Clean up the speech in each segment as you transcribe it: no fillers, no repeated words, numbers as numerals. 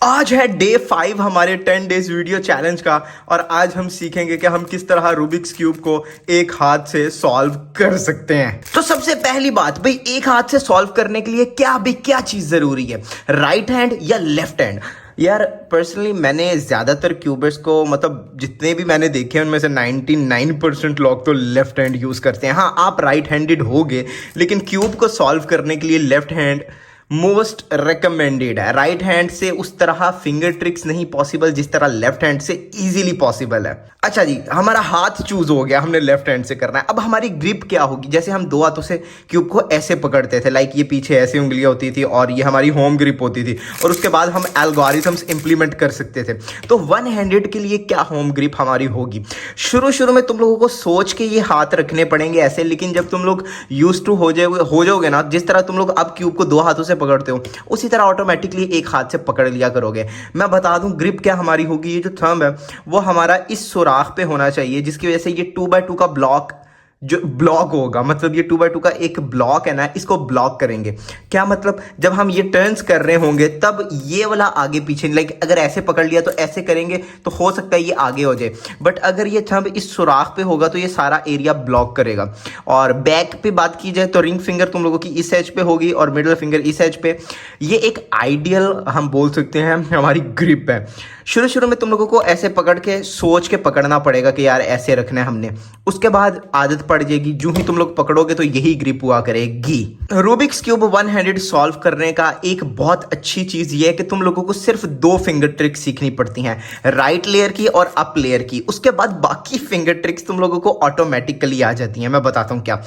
आज है डे 5 हमारे 10 डेज वीडियो चैलेंज का। और आज हम सीखेंगे कि हम किस तरह रूबिक्स क्यूब को एक हाथ से सॉल्व कर सकते हैं। तो सबसे पहली बात भाई, एक हाथ से सॉल्व करने के लिए क्या चीज जरूरी है, राइट हैंड या लेफ्ट हैंड? यार पर्सनली मैंने ज़्यादातर क्यूबर्स को, मतलब जितने भी मैंने देखे हैं उनमें से 99% लोग तो लेफ्ट हैंड यूज़ करते हैं। हाँ, आप राइट हैंडेड होगे, लेकिन क्यूब को सॉल्व करने के लिए लेफ्ट हैंड मोस्ट रिकमेंडेड है। राइट हैंड से उस तरह फिंगर ट्रिक्स नहीं पॉसिबल जिस तरह लेफ्ट हैंड से इजीली पॉसिबल है। अच्छा जी, हमारा हाथ चूज हो गया, हमने लेफ्ट हैंड से करना है। अब हमारी ग्रिप क्या होगी? जैसे हम दो हाथों से क्यूब को ऐसे पकड़ते थे, लाइक ये पीछे ऐसे उंगलियां होती थी और ये हमारी होम ग्रिप होती थी, और उसके बाद हम एल्गोरिथम्स इंप्लीमेंट कर सकते थे। तो वन हैंडेड के लिए क्या होम ग्रिप हमारी होगी? शुरू में तुम लोगों को सोच के ये हाथ रखने पड़ेंगे ऐसे, लेकिन जब तुम लोग यूज टू हो जाओगे ना, जिस तरह तुम लोग अब क्यूब को दो हाथों से पकड़ते हो उसी तरह ऑटोमेटिकली एक हाथ से पकड़ लिया करोगे। मैं बता दूं ग्रिप क्या हमारी होगी। ये जो थंब है वो हमारा इस सुराख पे होना चाहिए, जिसकी वजह से ये 2x2 का ब्लॉक जो ब्लॉक होगा, मतलब ये 2x2 का एक ब्लॉक है ना, इसको ब्लॉक करेंगे। क्या मतलब? जब हम ये टर्न्स कर रहे होंगे तब ये वाला आगे पीछे, लाइक अगर ऐसे पकड़ लिया तो ऐसे करेंगे तो हो सकता है ये आगे हो जाए, बट अगर ये थंब इस सुराख पे होगा तो ये सारा एरिया ब्लॉक करेगा। और बैक पे बात की जाए तो रिंग फिंगर तुम लोगों की इस एज पे होगी और मिडिल फिंगर इस एज पे। ये एक आइडियल हम बोल सकते हैं हमारी ग्रिप है। शुरू में तुम लोगों को ऐसे पकड़ के सोच के पकड़ना पड़ेगा कि यार ऐसे रखना है हमने, उसके बाद आदत पड़ जाएगी। जो ही तुम लोग पकड़ोगे तो यही ग्रिप हुआ करेगी। Rubik's cube one handed solve करने का एक बहुत अच्छी चीज ये है कि तुम लोगों को सिर्फ दो फिंगर ट्रिक्स सीखनी पड़ती हैं, राइट लेयर की और अप लेयर की। उसके बाद बाकी फिंगर ट्रिक्स तुम लोगों को ऑटोमेटिकली आ जाती हैं। मैं बताता हूं क्या।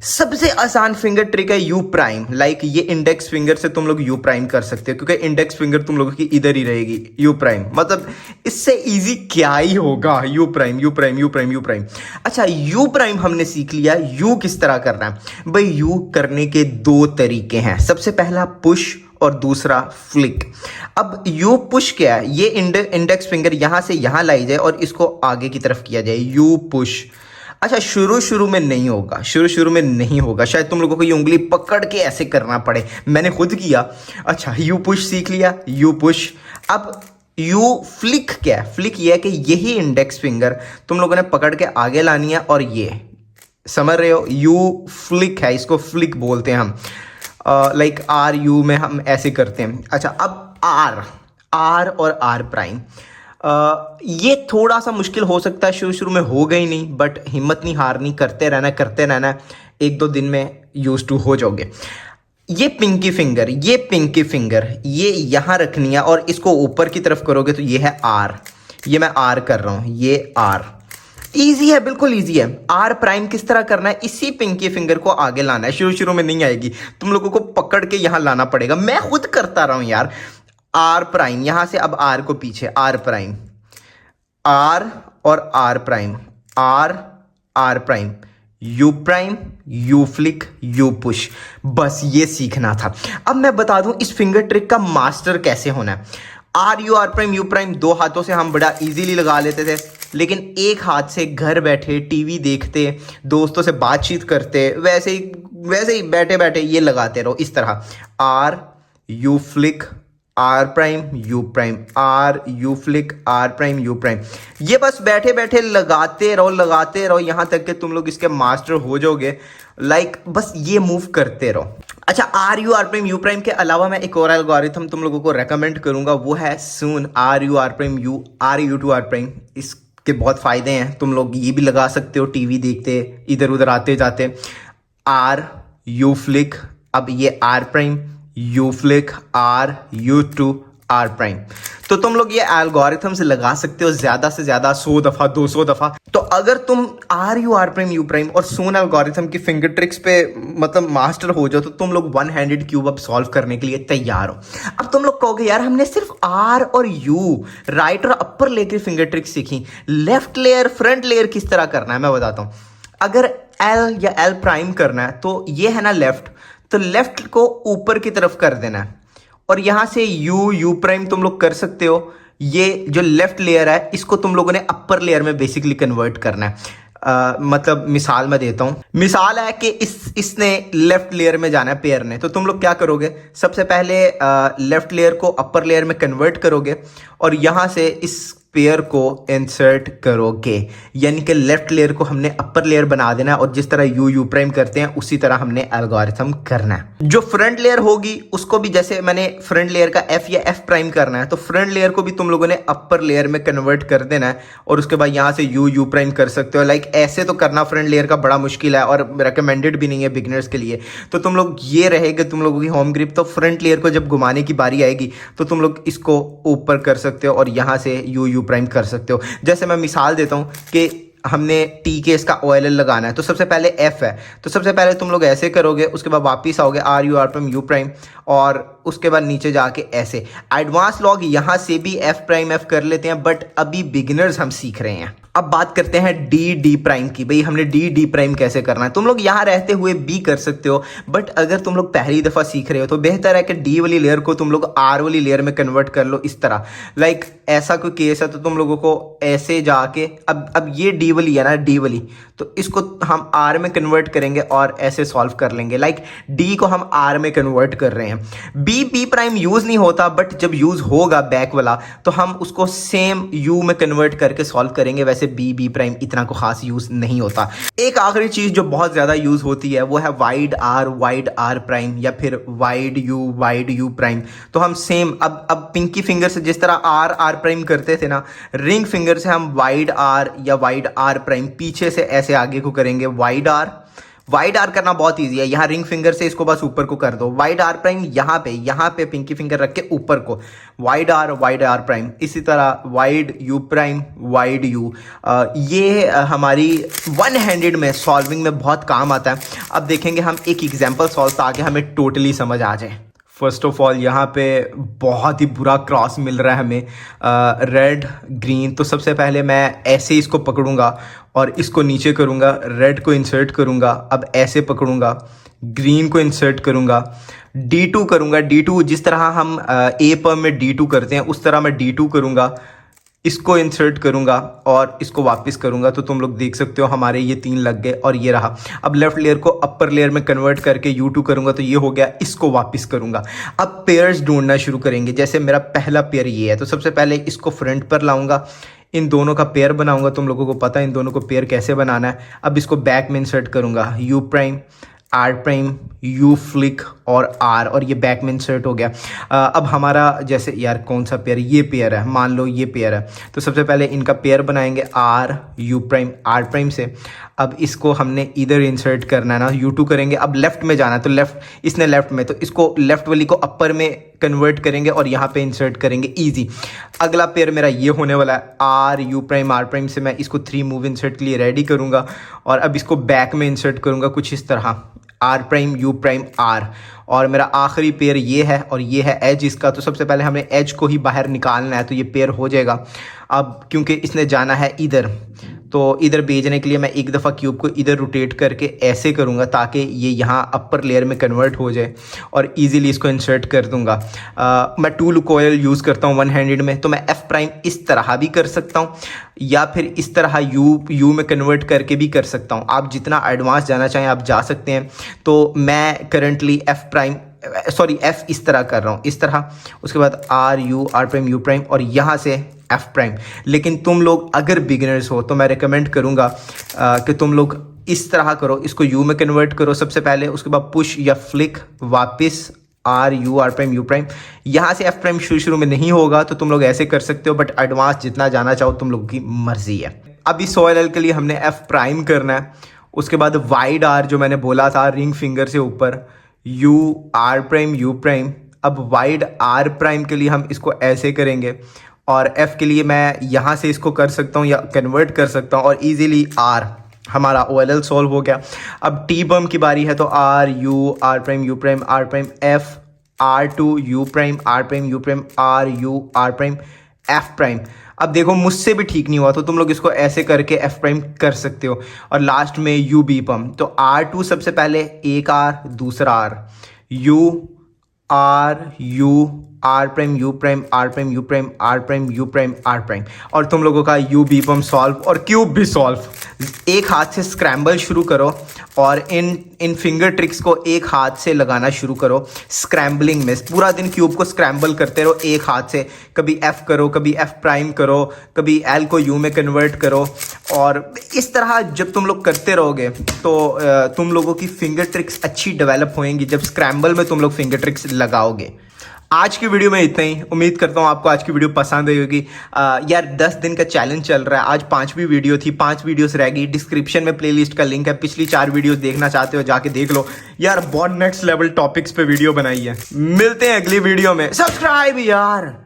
सबसे आसान फिंगर ट्रिक है यू प्राइम। लाइक ये इंडेक्स फिंगर से तुम लोग यू प्राइम कर सकते हो, क्योंकि इंडेक्स फिंगर तुम लोगों की इधर ही रहेगी। यू प्राइम मतलब इससे इजी क्या ही होगा? You prime U prime U prime U prime. अच्छा, यू प्राइम हमने सीख लिया। यू किस तरह करना है भाई? यू करने के दो तरीके हैं। सबसे पहला पुश और दूसरा फ्लिक। अब यू पुश क्या है? ये इंडेक्स फिंगर यहां से यहां लाई जाए और इसको आगे की तरफ किया जाए, यू पुश। अच्छा, शुरू में नहीं होगा, शुरू में नहीं होगा, शायद तुम लोगों को ये उंगली पकड़ के ऐसे करना पड़े, मैंने खुद किया। अच्छा, यू पुश सीख लिया, यू पुश। अब यू फ्लिक क्या है? फ्लिक ये है कि यही इंडेक्स फिंगर तुम लोगों ने पकड़ के आगे लानी है और ये, समझ रहे हो? यू फ्लिक है, इसको फ्लिक बोलते हैं हम। लाइक आर यू में हम ऐसे करते हैं। अच्छा, अब आर और आर प्राइम, ये थोड़ा सा मुश्किल हो सकता है, शुरू में होगा ही नहीं, बट हिम्मत नहीं हारनी, करते रहना, एक दो दिन में यूज टू हो जाओगे। ये पिंकी फिंगर ये यहां रखनी है और इसको ऊपर की तरफ करोगे तो ये है आर। ये मैं आर कर रहा हूं, ये आर। इजी है, बिल्कुल इजी है। आर प्राइम किस तरह करना है? इसी पिंकी फिंगर को आगे लाना है। शुरू में नहीं आएगी, तुम लोगों को पकड़ के यहां लाना पड़ेगा। मैं खुद करता रहा हूं यार। आर प्राइम, यहां से अब आर को पीछे, आर प्राइम, आर और R prime, R prime, U prime, U flick, U push. बस ये सीखना था। अब मैं बता दूं इस फिंगर ट्रिक का मास्टर कैसे होना है। आर प्राइम, यू प्राइम दो हाथों से हम बड़ा इजीली लगा लेते थे, लेकिन एक हाथ से घर बैठे टीवी देखते, दोस्तों से बातचीत करते, वैसे ही बैठे बैठे ये लगाते रहो इस तरह। R U flick, R prime, U prime, R U flick, R prime, U prime. ये बस बैठे बैठे लगाते रहो यहां तक कि तुम लोग इसके मास्टर हो जाओगे। लाइक बस ये मूव करते रहो। अच्छा, आर प्राइम, यू प्राइम के अलावा मैं एक और एल्गोरिथम तुम लोगों को रेकमेंड करूंगा, वो है soon, are prime, you two are prime. इसके बहुत फायदे हैं, तुम लोग ये भी लगा सकते हो टीवी देखते, इधर उधर आते जाते। आर यू फ्लिक, अब ये R prime, U flick, R U two are prime. तो तुम लोग ये एल्गोरिथम्स लगा सकते हो ज्यादा से ज्यादा 100 दफा, 200 दफा। तो अगर तुम आर प्राइम, यू प्राइम और सोन एल्गोरिथम की फिंगर ट्रिक्स पे मतलब मास्टर हो जाओ तो तुम लोग वन हैंडेड क्यूब अब सॉल्व करने के लिए तैयार हो। अब तुम लोग कहोगे यार हमने सिर्फ आर और यू, राइट और अपर लेयर की फिंगर ट्रिक्स सीखी, लेफ्ट लेयर फ्रंट लेयर किस तरह करना है मैं बताता हूं। अगर एल या एल प्राइम करना है तो ये है ना लेफ्ट, तो लेफ्ट को ऊपर की तरफ कर देना है और यहां से यू प्राइम तुम लोग कर सकते हो। ये जो लेफ्ट लेयर है इसको तुम लोगों ने अपर लेयर में बेसिकली कन्वर्ट करना है। मतलब मिसाल मैं देता हूँ। मिसाल है कि इसने लेफ्ट लेयर में जाना है पेयर ने, तो तुम लोग क्या करोगे, सबसे पहले लेफ्ट लेयर को अपर लेयर में कन्वर्ट करोगे और यहाँ से इस पेयर को इंसर्ट करोगे, यानी कि लेफ्ट लेयर को हमने अपर लेयर बना देना है और जिस तरह यू प्राइम करते हैं उसी तरह हमने एल्गोरिथम करना है। जो फ्रंट लेयर होगी उसको भी जैसे मैंने फ्रंट लेयर का एफ या एफ प्राइम करना है, तो फ्रंट लेयर को भी तुम लोगों ने अपर लेयर में कन्वर्ट कर देना है और उसके बाद यहाँ से यू प्राइम कर सकते हो। लाइक ऐसे तो करना फ्रंट लेयर का बड़ा मुश्किल है और रिकमेंडेड भी नहीं है बिगिनर्स के लिए। तो तुम लोग ये रहेगा तुम लोगों की होम ग्रिप, तो फ्रंट लेयर को जब घुमाने की बारी आएगी तो तुम लोग इसको ऊपर कर सकते हो और यहाँ से यू प्राइम कर सकते हो। जैसे मैं मिसाल देता हूँ कि हमने टी के इसका OLL लगाना है, तो सबसे पहले एफ है, तो सबसे पहले तुम लोग ऐसे करोगे, उसके बाद वापस आओगे आर प्राइम यू प्राइम और उसके बाद नीचे जाके ऐसे। एडवांस लोग यहाँ से भी एफ प्राइम एफ कर लेते हैं, बट अभी बिगिनर्स हम सीख रहे हैं। अब बात करते हैं डी प्राइम की। भाई हमने डी प्राइम कैसे करना है। तुम लोग यहाँ रहते हुए भी कर सकते हो, बट अगर तुम लोग पहली दफ़ा सीख रहे हो तो बेहतर है कि डी वाली लेयर को तुम लोग आर वाली लेयर में कन्वर्ट कर लो इस तरह। लाइक ऐसा कोई केस है तो तुम लोगों को ऐसे जाके अब ये डी वाली है ना, डी वाली, तो इसको हम आर में कन्वर्ट करेंगे और ऐसे सॉल्व कर लेंगे। लाइक डी को हम आर में कन्वर्ट कर रहे हैं। बी प्राइम यूज़ नहीं होता, बट जब यूज़ होगा बैक वाला तो हम उसको सेम यू में कन्वर्ट करके सॉल्व करेंगे। वैसे बी प्राइम इतना को खास यूज़ नहीं होता। एक आखिरी चीज़ जो बहुत ज़्यादा यूज़ होती है वो है वाइड आर प्राइम या फिर वाइड यू प्राइम। तो हम सेम अब पिंकी फिंगर से जिस तरह आर प्राइम करते थे ना, रिंग फिंगर से हम वाइड आर या वाइड आर प्राइम पीछे से ऐसे आगे को करेंगे। वाइड आर करना बहुत इजी है। यहाँ रिंग फिंगर से इसको बस ऊपर को कर दो। वाइड आर प्राइम यहाँ पे पिंकी फिंगर रख के ऊपर को वाइड आर प्राइम। इसी तरह wide U prime wide U. ये हमारी वन हैंडेड में सॉल्विंग में बहुत काम आता है। अब देखेंगे हम एक एग्जांपल सॉल्व ताकि हमें टोटली समझ आ जाए। फर्स्ट ऑफ ऑल यहाँ पे बहुत ही बुरा क्रॉस मिल रहा है हमें, रेड ग्रीन। तो सबसे पहले मैं ऐसे इसको पकड़ूंगा और इसको नीचे करूंगा, रेड को इंसर्ट करूंगा, अब ऐसे पकड़ूंगा, ग्रीन को इंसर्ट करूंगा, D2 करूंगा। D2 जिस तरह हम ए पर्म में D2 करते हैं उस तरह मैं D2 करूंगा, इसको इंसर्ट करूंगा और इसको वापस करूंगा। तो तुम लोग देख सकते हो हमारे ये 3 लग गए और ये रहा। अब लेफ्ट लेयर को अपर लेयर में कन्वर्ट करके U2 करूंगा तो ये हो गया, इसको वापस करूंगा। अब पेयर्स ढूंढना शुरू करेंगे। जैसे मेरा पहला पेयर ये है, तो सबसे पहले इसको फ्रंट पर लाऊंगा, इन दोनों का पेयर बनाऊंगा। तुम लोगों को पता है इन दोनों को पेयर कैसे बनाना है। अब इसको बैक में इंसर्ट करूंगा, U prime R prime U flick और ये बैक में इंसर्ट हो गया। अब हमारा जैसे यार कौन सा पेयर, ये पेयर है, मान लो ये पेयर है, तो सबसे पहले इनका पेयर बनाएंगे R U prime R prime से। अब इसको हमने इधर इंसर्ट करना है ना, U2 करेंगे। अब लेफ्ट में जाना है तो लेफ्ट, इसने लेफ्ट में, तो इसको लेफ्ट वाली को अपर में कन्वर्ट करेंगे और यहाँ पे इंसर्ट करेंगे, इजी। अगला पेयर मेरा ये होने वाला है R U prime R prime से। मैं इसको 3 मूव इंसर्ट के लिए रेडी करूँगा और अब इसको बैक में इंसर्ट करूँगा कुछ इस तरह, R prime U prime R. और मेरा आखिरी पेयर ये है और ये है एज इसका। तो सबसे पहले हमें एज को ही बाहर निकालना है तो ये पेयर हो जाएगा। अब क्योंकि इसने जाना है इधर, तो इधर भेजने के लिए मैं एक दफ़ा क्यूब को इधर रोटेट करके ऐसे करूँगा ताकि ये यहाँ अपर लेयर में कन्वर्ट हो जाए और इजीली इसको इंसर्ट कर दूँगा। मैं टूल कोयल यूज़ करता हूँ वन हैंडेड में, तो मैं एफ प्राइम इस तरह भी कर सकता हूँ या फिर इस तरह यू में कन्वर्ट करके भी कर सकता हूँ। आप जितना एडवांस जाना चाहें आप जा सकते हैं। तो मैं करंटली एफ इस तरह कर रहा हूँ, इस तरह, उसके बाद आर प्राइम यू प्राइम और यहाँ से एफ प्राइम। लेकिन तुम लोग अगर बिगिनर्स हो तो मैं रिकमेंड करूँगा कि तुम लोग इस तरह करो, इसको यू में कन्वर्ट करो सबसे पहले, उसके बाद पुश या फ्लिक, वापस आर प्राइम यू प्राइम। यहाँ से एफ प्राइम शुरू में नहीं होगा तो तुम लोग ऐसे कर सकते हो, बट एडवांस जितना जाना चाहो तुम लोगों की मर्जी है। अभी OLL के लिए हमने एफ प्राइम करना है, उसके बाद वाइड आर जो मैंने बोला था रिंग फिंगर से ऊपर, आर प्राइम यू प्राइम। अब वाइड आर प्राइम के लिए हम इसको ऐसे करेंगे और एफ के लिए मैं यहाँ से इसको कर सकता हूँ या कन्वर्ट कर सकता हूँ और इजीली आर, हमारा OLL सॉल्व हो गया। अब टी बम की बारी है तो R prime U prime R prime F, R2 U prime U prime R prime F prime. अब देखो मुझसे भी ठीक नहीं हुआ तो तुम लोग इसको ऐसे करके एफ प्राइम कर सकते हो और लास्ट में यू बी पम। तो R2 सबसे पहले एक आर दूसरा R, R prime U prime R prime U prime R prime U prime R prime, और तुम लोगों का यू बी पम सॉल्व और क्यूब भी सॉल्व। एक हाथ से स्क्रैम्बल शुरू करो और इन फिंगर ट्रिक्स को एक हाथ से लगाना शुरू करो। स्क्रैम्बलिंग में पूरा दिन क्यूब को स्क्रैम्बल करते रहो एक हाथ से, कभी एफ करो, कभी एफ प्राइम करो, कभी एल को यू में कन्वर्ट करो। और इस तरह जब तुम लोग करते रहोगे तो तुम लोगों की फिंगर ट्रिक्स अच्छी डेवलप होएंगी जब स्क्रैम्बल में तुम लोग फिंगर ट्रिक्स लगाओगे। आज की वीडियो में इतना ही। उम्मीद करता हूँ आपको आज की वीडियो पसंद आई होगी। यार 10 दिन का चैलेंज चल रहा है, आज 5वीं वीडियो थी, 5 वीडियोस रह गई। डिस्क्रिप्शन में प्लेलिस्ट का लिंक है, पिछली 4 वीडियो देखना चाहते हो जाके देख लो। यार बहुत नेक्स्ट लेवल टॉपिक्स पे वीडियो बनाई है। मिलते हैं अगली वीडियो में। सब्सक्राइब यार।